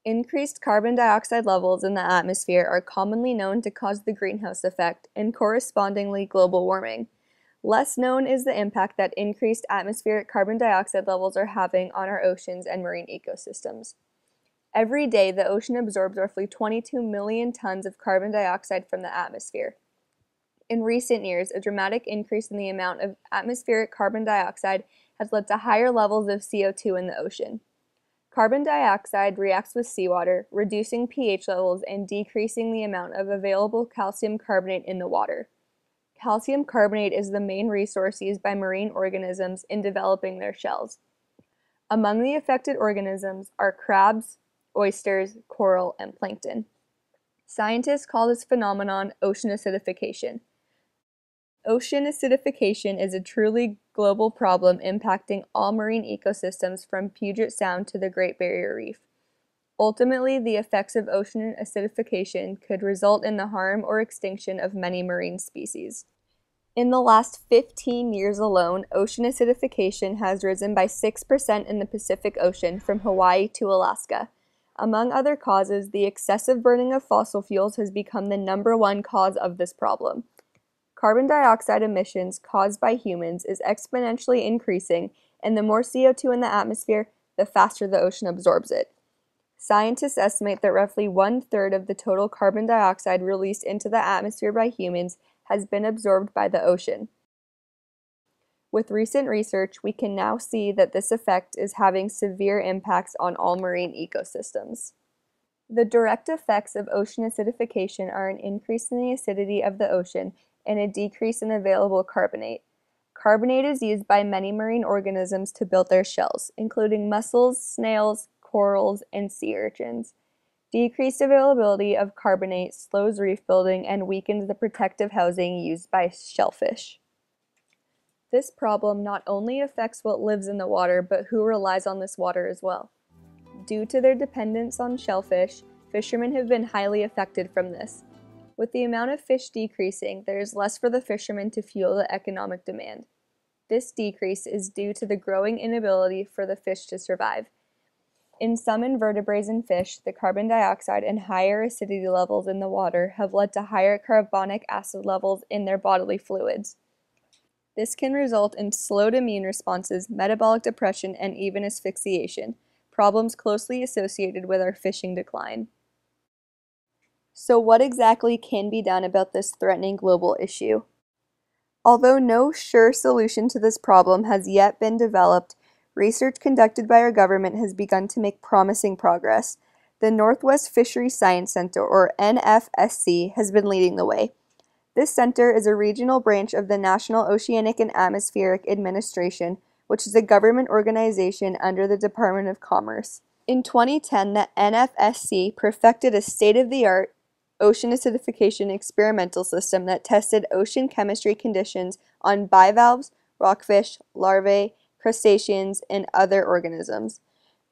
Increased carbon dioxide levels in the atmosphere are commonly known to cause the greenhouse effect and correspondingly global warming. Less known is the impact that increased atmospheric carbon dioxide levels are having on our oceans and marine ecosystems. Every day, the ocean absorbs roughly 22 million tons of carbon dioxide from the atmosphere. In recent years, a dramatic increase in the amount of atmospheric carbon dioxide has led to higher levels of CO2 in the ocean. Carbon dioxide reacts with seawater, reducing pH levels and decreasing the amount of available calcium carbonate in the water. Calcium carbonate is the main resource used by marine organisms in developing their shells. Among the affected organisms are crabs, oysters, coral, and plankton. Scientists call this phenomenon ocean acidification. Ocean acidification is a truly global problem impacting all marine ecosystems from Puget Sound to the Great Barrier Reef. Ultimately, the effects of ocean acidification could result in the harm or extinction of many marine species. In the last 15 years alone, ocean acidification has risen by 6% in the Pacific Ocean from Hawaii to Alaska. Among other causes, the excessive burning of fossil fuels has become the #1 cause of this problem. Carbon dioxide emissions caused by humans is exponentially increasing, and the more CO2 in the atmosphere, the faster the ocean absorbs it. Scientists estimate that roughly 1/3 of the total carbon dioxide released into the atmosphere by humans has been absorbed by the ocean. With recent research, we can now see that this effect is having severe impacts on all marine ecosystems. The direct effects of ocean acidification are an increase in the acidity of the ocean and a decrease in available carbonate. Carbonate is used by many marine organisms to build their shells, including mussels, snails, corals, and sea urchins. Decreased availability of carbonate slows reef building and weakens the protective housing used by shellfish. This problem not only affects what lives in the water, but who relies on this water as well. Due to their dependence on shellfish, fishermen have been highly affected from this. With the amount of fish decreasing, there is less for the fishermen to fuel the economic demand. This decrease is due to the growing inability for the fish to survive. In some invertebrates and fish, the carbon dioxide and higher acidity levels in the water have led to higher carbonic acid levels in their bodily fluids. This can result in slowed immune responses, metabolic depression, and even asphyxiation, problems closely associated with our fishing decline. So what exactly can be done about this threatening global issue? Although no sure solution to this problem has yet been developed, research conducted by our government has begun to make promising progress. The Northwest Fisheries Science Center, or NFSC, has been leading the way. This center is a regional branch of the National Oceanic and Atmospheric Administration, which is a government organization under the Department of Commerce. In 2010, the NFSC perfected a state-of-the-art ocean acidification experimental system that tested ocean chemistry conditions on bivalves, rockfish, larvae, crustaceans, and other organisms.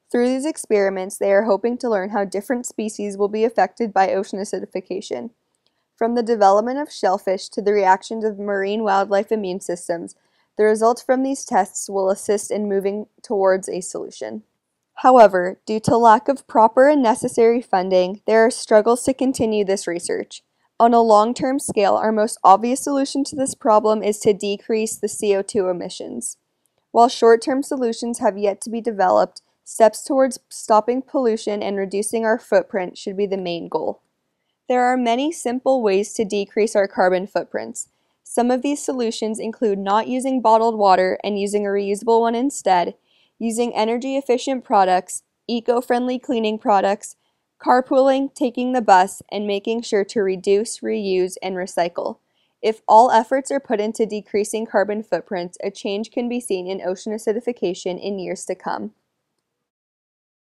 Through these experiments, they are hoping to learn how different species will be affected by ocean acidification. From the development of shellfish to the reactions of marine wildlife immune systems, the results from these tests will assist in moving towards a solution. However, due to lack of proper and necessary funding, there are struggles to continue this research. On a long-term scale, our most obvious solution to this problem is to decrease the CO2 emissions. While short-term solutions have yet to be developed, steps towards stopping pollution and reducing our footprint should be the main goal. There are many simple ways to decrease our carbon footprints. Some of these solutions include not using bottled water and using a reusable one instead, using energy-efficient products, eco-friendly cleaning products, carpooling, taking the bus, and making sure to reduce, reuse, and recycle. If all efforts are put into decreasing carbon footprints, a change can be seen in ocean acidification in years to come.